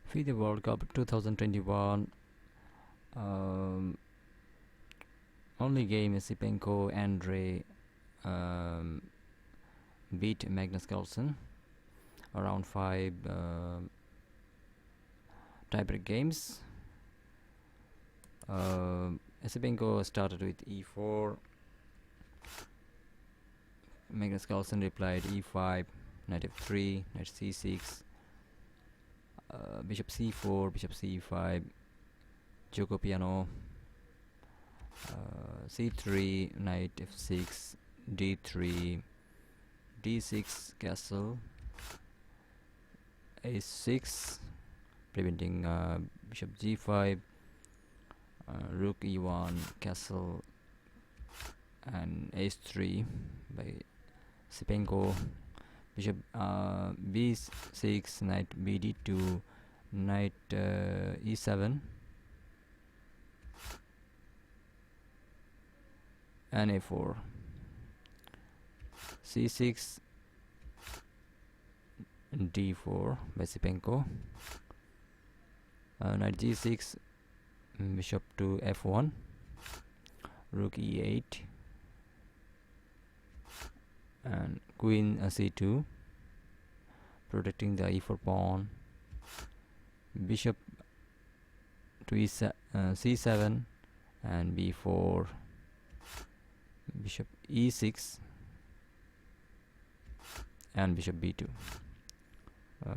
FIDE World Cup 2021. Only game Esipenko Andrey beat Magnus Carlsen around 5 tiebreak games. Esipenko started with e4. Magnus Carlsen replied e5, knight f3, knight c6, bishop c4, bishop c5, Joko piano, c3, knight f6, d3, d6 castle, a6, preventing bishop g5, rook e1 castle, and ace3 by Esipenko, bishop b6, knight bd2, knight e7, and a4, c6, d4 by Esipenko, knight g6, bishop to f1, rook e8, and queen c2, protecting the e4 pawn, bishop to c7 and b4, bishop e6, and bishop b2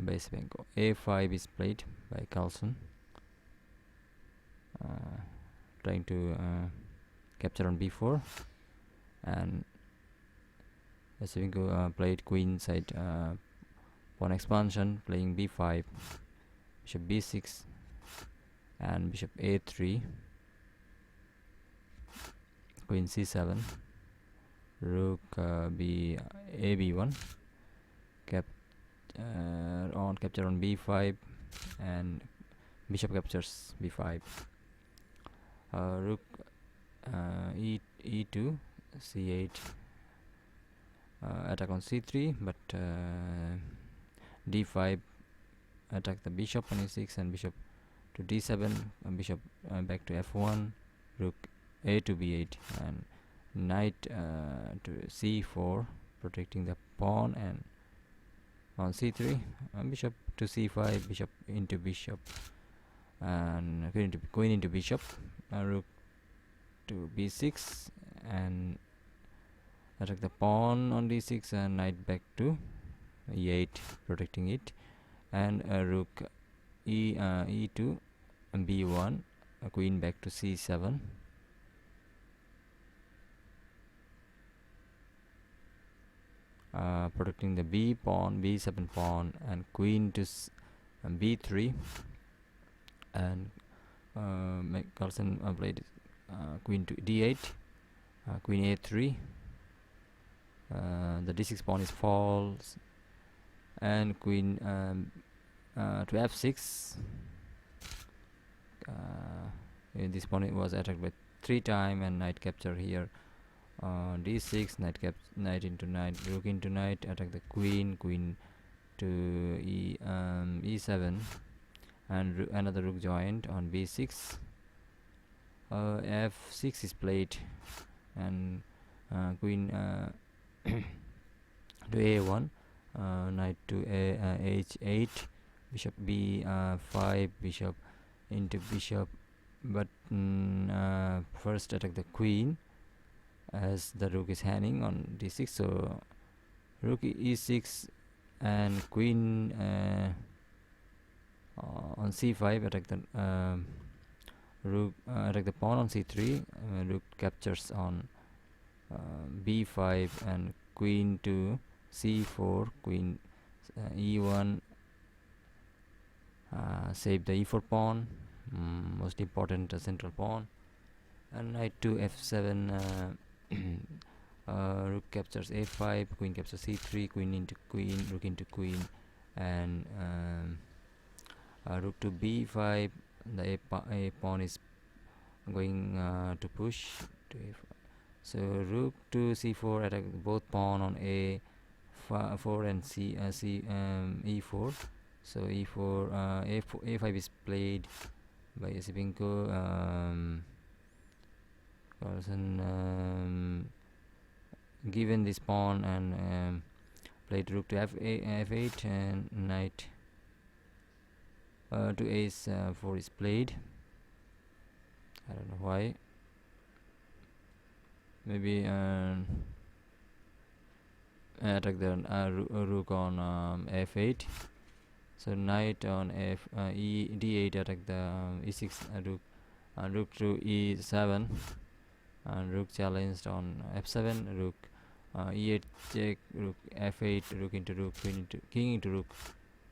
by Esipenko. a5 is played by Carlsen, trying to capture on b4, and Esipenko played queen side pawn expansion, playing b5, bishop b6, and bishop a3, queen c7, rook ab1, capture on b5, and bishop captures b5, rook e2, c8, attack on c3, but d5 attack the bishop on e6, and bishop to d7, bishop back to f1, rook a to b8, and knight to c4, protecting the pawn, and on c3, bishop to c5, bishop into bishop, and queen into bishop, rook to b6, and attack the pawn on d6, and knight back to e8, protecting it, and rook e2 and b1, queen back to c7, protecting the b7 pawn, and queen to b3, and Carlsen played queen to d8, queen a3, the d6 pawn is false, and queen to f6. This pawn was attacked by 3 times, and knight capture here. d6, knight into knight, rook into knight, attack the queen to e7, and another rook joined on b6. f6 is played, and queen to a1, knight to h8, bishop b5, bishop into bishop, but first attack the queen, as the rook is hanging on d6, so rook e6, and queen on c5, attack the rook, attack the pawn on c3, rook captures on b5, and queen to c4, queen e1, save the e4 pawn, most important central pawn, and knight to f7, rook captures a5, queen captures c3, queen into queen, rook into queen, and rook to b5, the a pawn is going to push to a5. So rook to c4, attack both pawn on a4 and e4, So e4, a5 is played by Esipenko. Carlsen given this pawn and played rook to f8 and knight to ace4 is played. I don't know why. Maybe attack the rook on f8. So knight on d8 attack the e6 rook to e7, and rook challenged on f7, rook e8 check, rook f8, rook into rook, king into rook,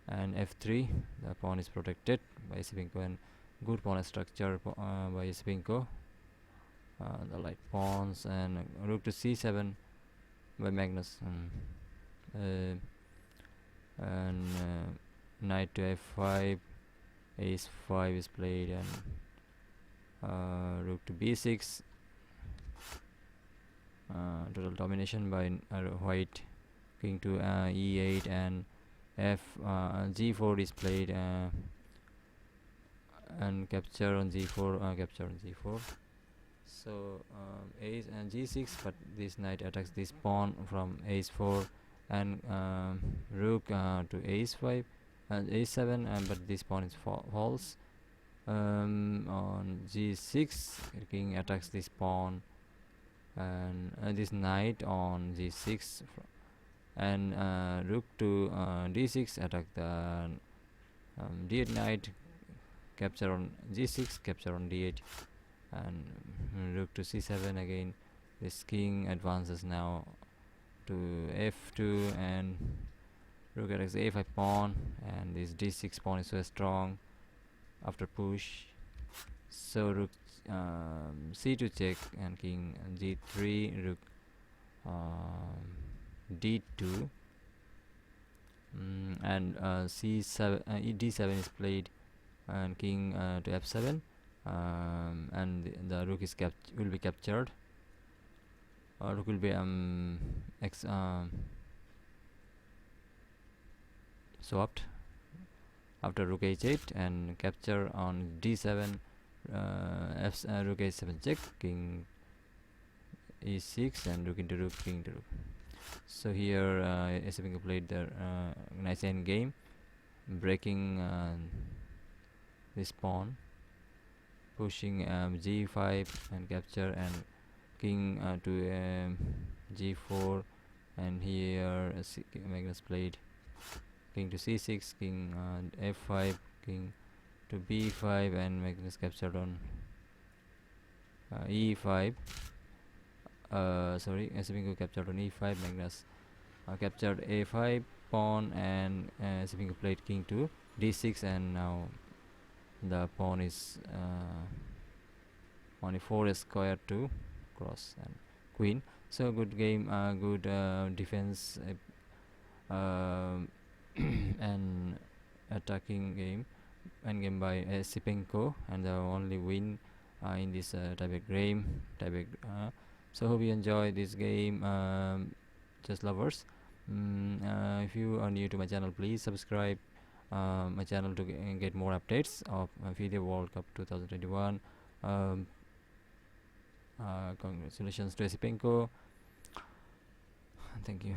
and f3. The pawn is protected by Esipenko, and good pawn structure by Esipenko. The light pawns, and rook to c7 by Magnus, and knight to f5, ace5 is played, and rook to b6. Total domination by white. King to e8, and g4 is played, and capture on g4, capture on g4. So ace and g6, but this knight attacks this pawn from ace4, and rook to ace5 and a7, but this pawn is false. On g6, king attacks this pawn, and this knight on g6, and rook to d6 attack the d8 knight, capture on g6, capture on d8, and rook to c7 again. This king advances now to f2, and rook attacks the a5 pawn, and this d6 pawn is so strong after push. So rook c2 check, and king g3, rook d2, and c7 d7 is played, and king to f7, and the rook is will be captured. Rook will be swapped after rook h8, and capture on d7, rook h7 check, king e6, and rook into rook, king into rook. So here Esipenko played the nice end game, breaking this pawn, pushing g5 and capture, and king to g4, and here Magnus played king to c6, king f5, king to b5, and Magnus captured on e5. Sorry, Esipenko captured on e5, Magnus captured a5 pawn, and Esipenko played king to d6, and now the pawn is on e4 square to cross and queen. So good game, good defense and attacking game, endgame by Esipenko, and the only win in this tiebreak game. So hope you enjoy this game, chess lovers. If you are new to my channel, please subscribe my channel to get more updates of FIDE World Cup 2021. Congratulations to Esipenko. Thank you.